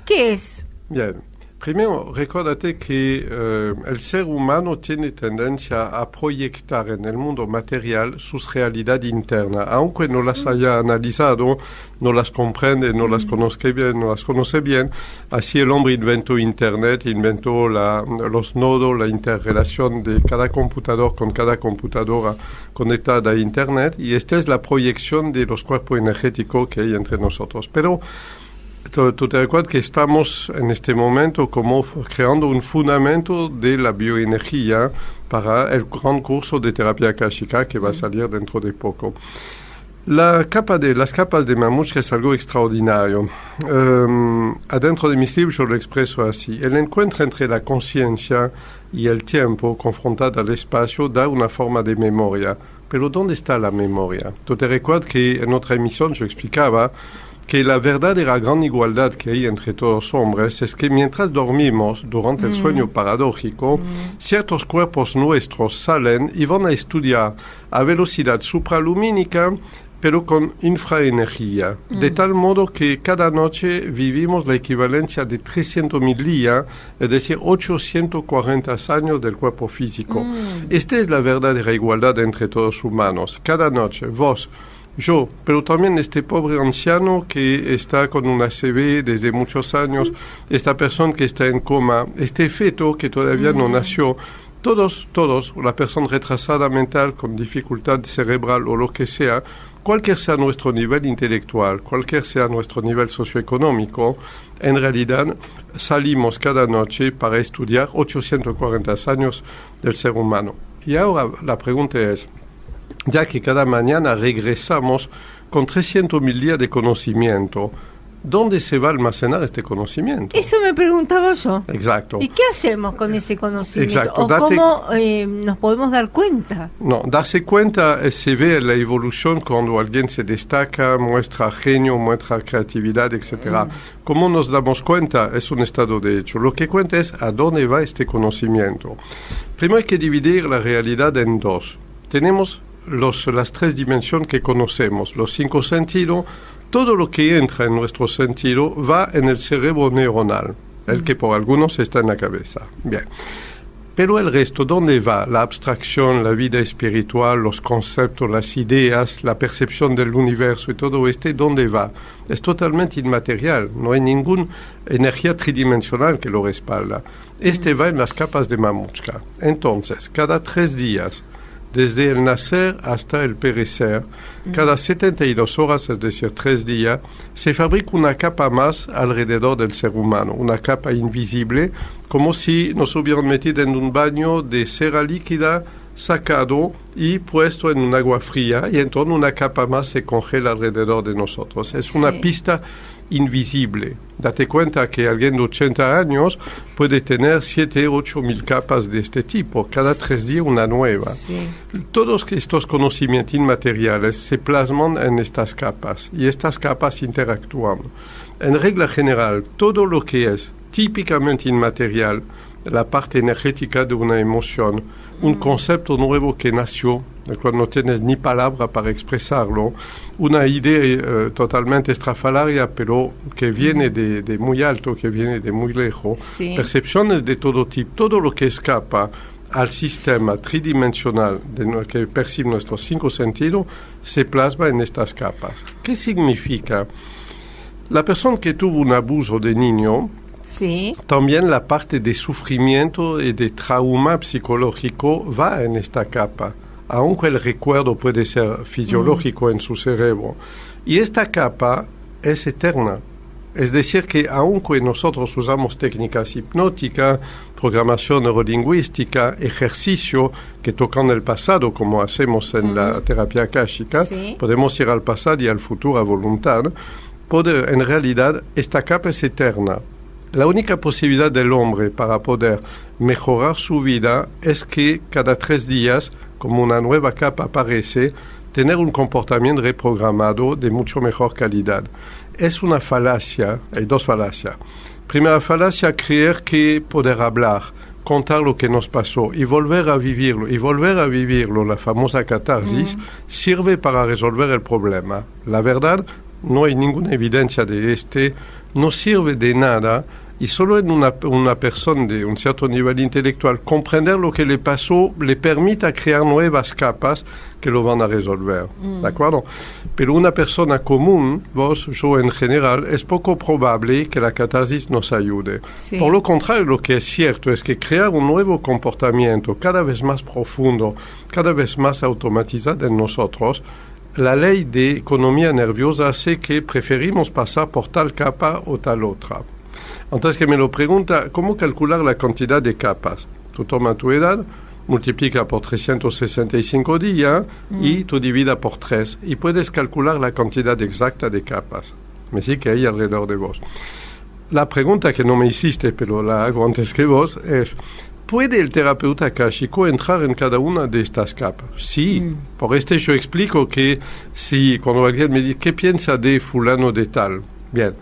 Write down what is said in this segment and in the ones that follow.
¿Qué es? Bien. Primero, recuérdate que el ser humano tiene tendencia a proyectar en el mundo material su realidad interna. Aunque no las haya analizado, no las comprende, no las conoce bien. Así el hombre inventó Internet, inventó los nodos, la interrelación de cada computador con cada computadora conectada a Internet. Y esta es la proyección de los cuerpos energéticos que hay entre nosotros. Pero tú te recuerdas que estamos en este momento como creando un fundamento de la bioenergía para el gran curso de terapia akáshica que va a salir dentro de poco. Las capas de Mamushka es algo extraordinario. Adentro de mis libros yo lo expreso así. El encuentro entre la conciencia y el tiempo confrontado al espacio da una forma de memoria. Pero ¿dónde está la memoria? Tú te recuerdas que en otra emisión yo explicaba que la verdadera gran igualdad que hay entre todos los hombres es que mientras dormimos, durante el sueño paradójico, ciertos cuerpos nuestros salen y van a estudiar a velocidad supralumínica, pero con infraenergía, de tal modo que cada noche vivimos la equivalencia de 300.000 días, es decir, 840 años del cuerpo físico. Esta es la verdadera igualdad entre todos humanos. Cada noche, vos, yo, pero también este pobre anciano que está con una ACV desde muchos años, esta persona que está en coma, este feto que todavía no nació, todos, la persona retrasada mental con dificultad cerebral o lo que sea, cualquier sea nuestro nivel intelectual, cualquier sea nuestro nivel socioeconómico, en realidad salimos cada noche para estudiar 840 años del ser humano. Y ahora la pregunta es, ya que cada mañana regresamos con 300.000 días de conocimiento, ¿dónde se va a almacenar este conocimiento? Eso me preguntaba yo. Exacto. ¿Y qué hacemos con ese conocimiento? Exacto. ¿O cómo nos podemos dar cuenta? No, darse cuenta se ve la evolución cuando alguien se destaca, muestra genio, muestra creatividad, etc. ¿Cómo nos damos cuenta? Es un estado de hecho. Lo que cuenta es a dónde va este conocimiento. Primero hay que dividir la realidad en dos. Tenemos las tres dimensiones que conocemos, los 5 sentidos. Todo lo que entra en nuestro sentido va en el cerebro neuronal, el que por algunos está en la cabeza. Bien. Pero el resto, ¿dónde va? La abstracción, la vida espiritual, los conceptos, las ideas, la percepción del universo y todo ¿dónde va? Es totalmente inmaterial, no hay ninguna energía tridimensional que lo respalda. Va en las capas de Mamushka. Entonces, cada 3 días, desde el nacer hasta el perecer, cada 72 horas, es decir, 3 días, se fabrica una capa más alrededor del ser humano, una capa invisible, como si nos hubieran metido en un baño de cera líquida, sacado y puesto en un agua fría, y entonces una capa más se congela alrededor de nosotros. Es una pista invisible. Date cuenta que alguien de 80 años puede tener 7, 8 mil capas de este tipo, cada 3 días una nueva. Sí. Todos estos conocimientos inmateriales se plasman en estas capas y estas capas interactúan. En regla general, todo lo que es típicamente inmaterial, la parte energética de una emoción, un concepto nuevo que nació, del cual no tienes ni palabra para expresarlo, una idea totalmente estrafalaria, pero que viene de muy alto, que viene de muy lejos, percepciones de todo tipo, todo lo que escapa al sistema tridimensional que percibe nuestros 5 sentidos, se plasma en estas capas. ¿Qué significa? La persona que tuvo un abuso de niño, también la parte de sufrimiento y de trauma psicológico va en esta capa, aunque el recuerdo puede ser fisiológico en su cerebro. Y esta capa es eterna. Es decir, que aunque nosotros usamos técnicas hipnóticas, programación neurolingüística, ejercicio que tocan el pasado, como hacemos en la terapia akáshica, podemos ir al pasado y al futuro a voluntad, en realidad esta capa es eterna. La única posibilidad del hombre para poder mejorar su vida es que cada 3 días, como una nueva capa aparece, tener un comportamiento reprogramado de mucho mejor calidad. Es una falacia, hay 2 falacias. Primera falacia, creer que poder hablar, contar lo que nos pasó y volver a vivirlo, la famosa catarsis, sirve para resolver el problema. La verdad, no hay ninguna evidencia de no sirve de nada y solo en una persona de un cierto nivel intelectual comprender lo que le pasó le permite crear nuevas capas que lo van a resolver, ¿de acuerdo? Pero una persona común, vos, yo en general, es poco probable que la catarsis nos ayude. Sí. Por lo contrario, lo que es cierto es que crear un nuevo comportamiento cada vez más profundo, cada vez más automatizado en nosotros, la ley de economía nerviosa hace que preferimos pasar por tal capa o tal otra. Entonces, que me lo pregunta, ¿cómo calcular la cantidad de capas? Tú tomas tu edad, multiplica por 365 días y tú divida por 3 y puedes calcular la cantidad exacta de capas. Me sí que hay alrededor de vos. La pregunta que no me hiciste, pero la hago antes que vos, es, ¿puede el terapeuta akáshico entrar en cada una de estas capas? Sí, por yo explico que si cuando alguien me dice, ¿qué piensa de fulano de tal? Bien.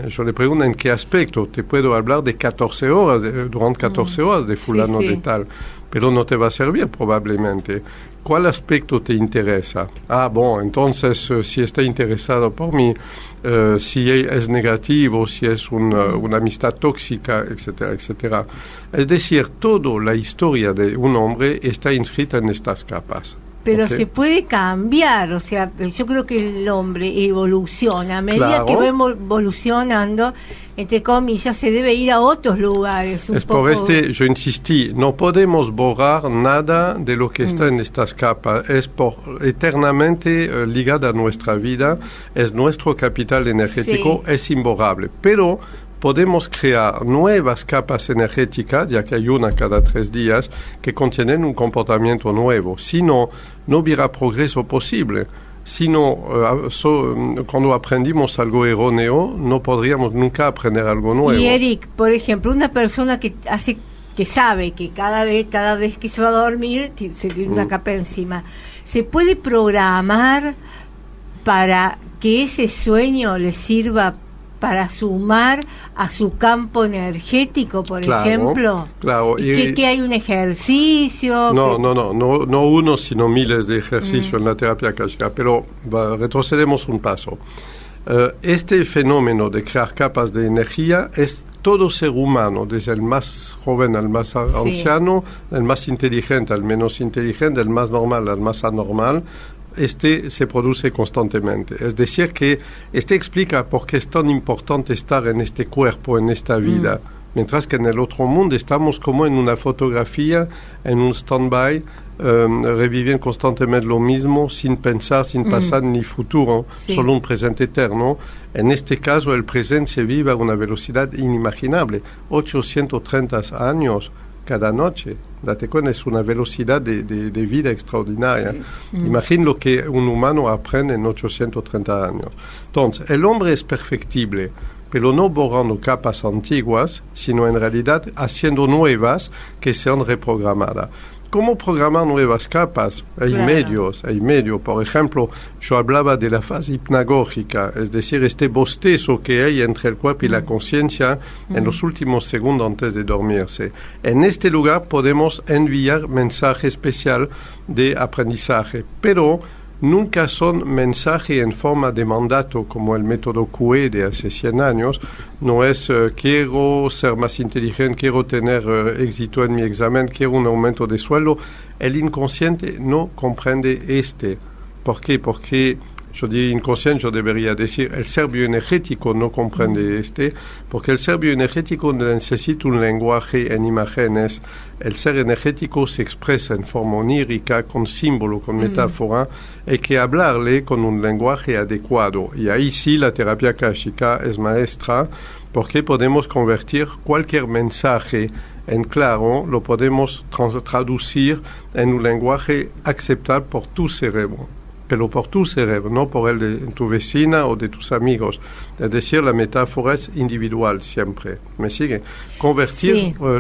Yo le pregunto en qué aspecto. Te puedo hablar de 14 horas, durante 14 horas de fulano de tal, pero no te va a servir probablemente. ¿Cuál aspecto te interesa? Ah, bon, entonces si está interesado por mí, si es negativo, si es una amistad tóxica, etcétera, etcétera. Es decir, toda la historia de un hombre está inscrita en estas capas. Pero se puede cambiar, o sea, yo creo que el hombre evoluciona. A medida que va evolucionando, entre comillas, se debe ir a otros lugares. Por yo insistí, no podemos borrar nada de lo que está en estas capas. Es eternamente ligada a nuestra vida, es nuestro capital energético, es imborrable. Pero podemos crear nuevas capas energéticas, ya que hay una cada 3 días, que contienen un comportamiento nuevo. Si no, no hubiera progreso posible. Si no, cuando aprendimos algo erróneo, no podríamos nunca aprender algo nuevo. Y Eric, por ejemplo, una persona que sabe que cada vez que se va a dormir se tiene una capa encima, ¿se puede programar para que ese sueño le sirva para sumar a su campo energético, por ejemplo? Claro. ¿Que hay un ejercicio? No uno, sino miles de ejercicios en la terapia akáshica. Pero retrocedemos un paso. Este fenómeno de crear capas de energía es todo ser humano, desde el más joven al más anciano, el más inteligente al menos inteligente, el más normal al más anormal. Se produce constantemente. Es decir, que explica por qué es tan importante estar en este cuerpo, en esta vida, mientras que en el otro mundo estamos como en una fotografía, en un stand-by, reviviendo constantemente lo mismo, sin pensar, sin pasar ni futuro, solo un presente eterno. En este caso, el presente se vive a una velocidad inimaginable, 830 años cada noche. Date cuenta, es una velocidad de vida extraordinaria. Imagina lo que un humano aprende en 830 años. Entonces, el hombre es perfectible, pero no borrando capas antiguas, sino en realidad haciendo nuevas que sean reprogramadas. ¿Cómo programar nuevas capas? Hay medios. Por ejemplo, yo hablaba de la fase hipnagógica, es decir, este bostezo que hay entre el cuerpo y la conciencia en los últimos segundos antes de dormirse. En este lugar podemos enviar mensaje especial de aprendizaje, pero nunca son mensajes en forma de mandato como el método QE de hace 100 años. No es quiero ser más inteligente, quiero tener éxito en mi examen, quiero un aumento de sueldo. El inconsciente no comprende ¿Por qué? Porque yo digo inconsciente, yo debería decir el ser bioenergético no comprende porque el ser bioenergético necesita un lenguaje en imágenes. El ser energético se expresa en forma onírica, con símbolo, con metáfora. Hay que hablarle con un lenguaje adecuado. Y ahí sí la terapia akáshica es maestra, porque podemos convertir cualquier mensaje en claro, lo podemos traducir en un lenguaje aceptable por tu cerebro. Pero por tu cerebro, no por el de tu vecina o de tus amigos. Es decir, la metáfora es individual siempre. ¿Me sigue?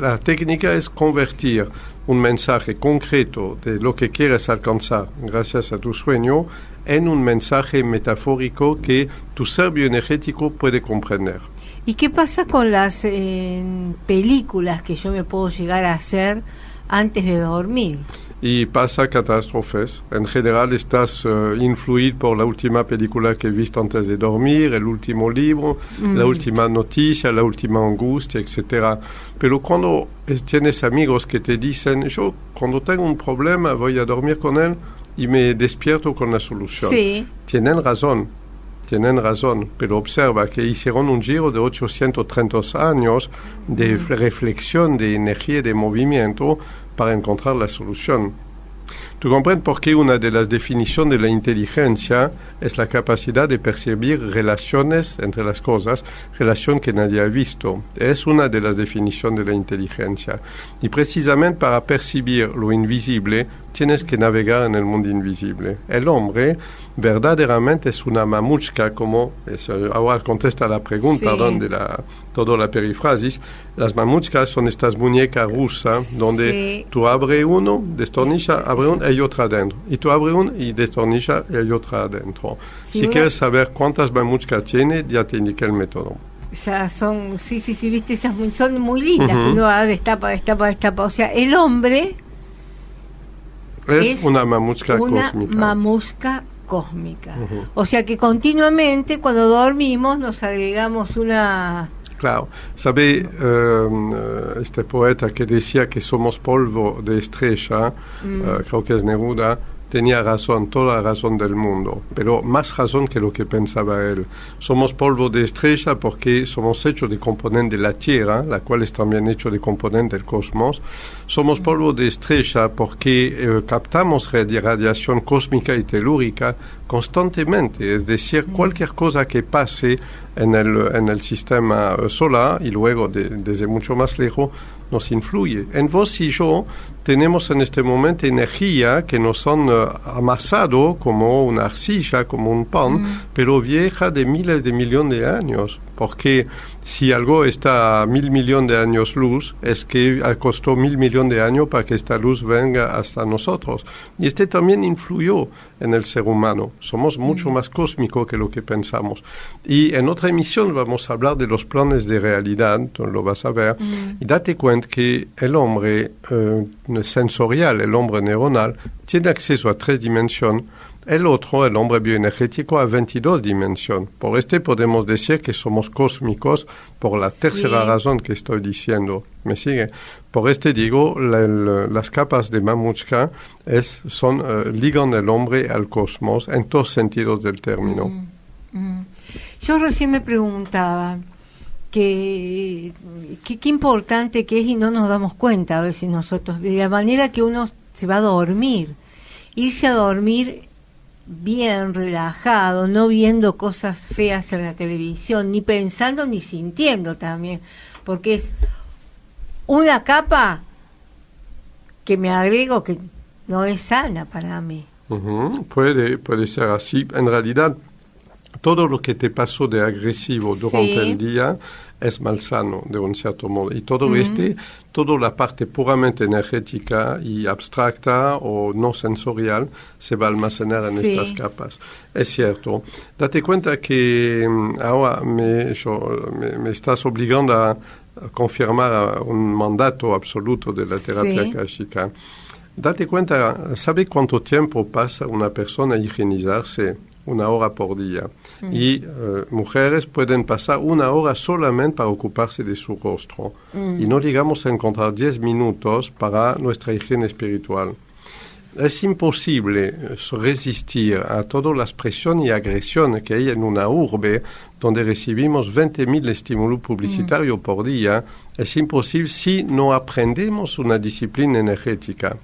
La técnica es convertir un mensaje concreto de lo que quieres alcanzar gracias a tu sueño en un mensaje metafórico que tu ser bioenergético puede comprender. ¿Y qué pasa con las películas que yo me puedo llegar a hacer antes de dormir? y pasa catástrofes. En general estás influido por la última película que he visto antes de dormir, el último libro, la última noticia, la última angustia, etc. Pero cuando tienes amigos que te dicen, yo cuando tengo un problema voy a dormir con él y me despierto con la solución. Sí. Tienen razón, pero observa que hicieron un giro de 830 años de reflexión, de energía y de movimiento para encontrar la solución. ¿Tú comprendes por qué una de las definiciones de la inteligencia es la capacidad de percibir relaciones entre las cosas, relación que nadie ha visto? Es una de las definiciones de la inteligencia. Y precisamente para percibir lo invisible, tienes que navegar en el mundo invisible. El hombre verdaderamente es una mamushka, como ahora contesta la pregunta, perdón, de toda la perifrasis. Las mamushkas son estas muñecas rusas donde tú abres uno, destornilla, abre uno y otra adentro. Y tú abres uno y destornilla y otra adentro. Si quieres saber cuántas mamushkas tiene, ya te indiqué el método. Ya son, sí, viste, esas son muy lindas, que uno destapa. O sea, el hombre es una mamushka cósmica. Una mamushka cósmica. O sea que continuamente cuando dormimos nos agregamos una... Claro, sabe este poeta que decía que somos polvo de estrella, creo que es Neruda, tenía razón, toda la razón del mundo, pero más razón que lo que pensaba él. Somos polvo de estrella porque somos hechos de componentes de la Tierra, la cual es también hecho de componentes del cosmos. Somos polvo de estrella porque captamos radiación cósmica y telúrica constantemente, es decir, cualquier cosa que pase en el sistema solar y luego desde mucho más lejos nos influye. En vos y yo tenemos en este momento energía que nos han amasado como una arcilla, como un pan, pero vieja de miles de millones de años. Porque si algo está a 1.000 millones de años luz, es que costó 1.000 millones de años para que esta luz venga hasta nosotros. Y este también influyó en el ser humano. Somos mucho más cósmicos que lo que pensamos. Y en otra emisión vamos a hablar de los planes de realidad, tú lo vas a ver, y date cuenta que el hombre sensorial, el hombre neuronal, tiene acceso a 3 dimensiones. El otro, el hombre bioenergético, a 22 dimensiones. Por podemos decir que somos cósmicos por la tercera razón que estoy diciendo. ¿Me sigue? Por digo, las capas de mamushka ligan el hombre al cosmos en todos sentidos del término. Yo recién me preguntaba qué importante que es y no nos damos cuenta a veces nosotros, de la manera que uno se va a dormir. Irse a dormir bien relajado, no viendo cosas feas en la televisión, ni pensando ni sintiendo también, porque es una capa que me agrego que no es sana para mí. Puede ser así. En realidad, todo lo que te pasó de agresivo durante el día es malsano de un cierto modo. Y toda la parte puramente energética y abstracta o no sensorial se va a almacenar en estas capas. Es cierto. Date cuenta que ahora me estás obligando a confirmar un mandato absoluto de la terapia akáshica. Date cuenta, ¿sabe cuánto tiempo pasa una persona a higienizarse? 1 hora por día. Y mujeres pueden pasar 1 hora solamente para ocuparse de su rostro. Y no llegamos a encontrar 10 minutos para nuestra higiene espiritual. Es imposible resistir a todas las presiones y agresiones que hay en una urbe donde recibimos 20.000 estímulos publicitarios por día. Es imposible si no aprendemos una disciplina energética.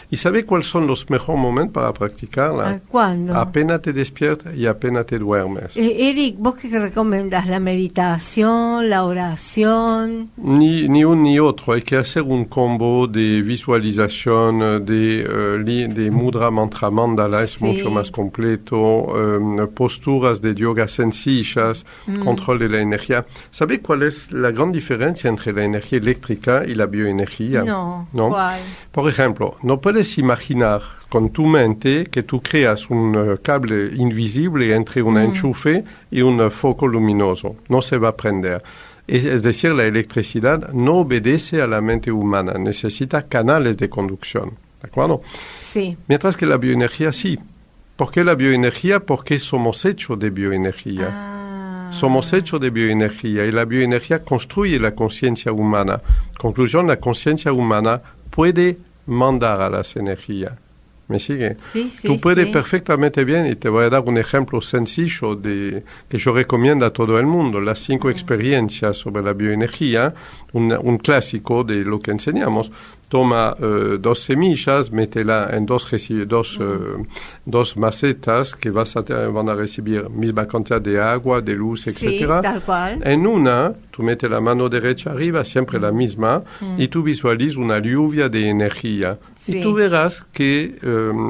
¿Y sabe cuáles son los mejores momentos para practicarla? ¿Cuándo? Apenas te despiertas y apenas te duermes. Eric, ¿vos qué recomendás? ¿La meditación, la oración? Ni uno ni otro. Hay que hacer un combo de visualización, de mudra, mantra, mandala, es mucho más completo, posturas de yoga sencillas, control de la energía. ¿Sabe cuál es la gran diferencia entre la energía eléctrica y la bioenergía? No. ¿Cuál? Por ejemplo, no puedes imaginar con tu mente que tú creas un cable invisible entre un enchufe y un foco luminoso. No se va a prender. Es decir, la electricidad no obedece a la mente humana, necesita canales de conducción. ¿De ¿de acuerdo? Sí. Mientras que la bioenergía sí. ¿Por qué la bioenergía? Porque somos hechos de bioenergía. Somos hechos de bioenergía y la bioenergía construye la conciencia humana. Conclusión, la conciencia humana puede mandar a las energías. ¿Me sigue? Sí, sí, Tú puedes sí. perfectamente bien, y te voy a dar un ejemplo sencillo que yo recomiendo a todo el mundo, las 5 experiencias sobre la bioenergía, un clásico de lo que enseñamos. Toma 2 semillas, métela en dos macetas que van a recibir misma cantidad de agua, de luz, etc. Sí, tal cual. En una, tú metes la mano derecha arriba, siempre la misma, y tú visualizas una lluvia de energía. Sí. Y tú verás que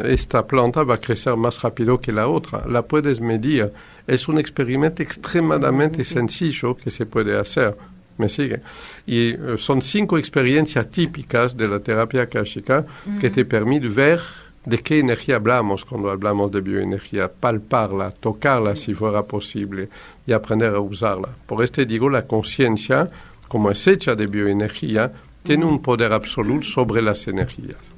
esta planta va a crecer más rápido que la otra. La puedes medir. Es un experimento extremadamente sencillo que se puede hacer. ¿Me sigue? Y son 5 experiencias típicas de la terapia akáshica que te permiten ver de qué energía hablamos cuando hablamos de bioenergía, palparla, tocarla si fuera posible y aprender a usarla. Por esto digo, la conciencia, como es hecha de bioenergía, tiene un poder absoluto sobre las energías.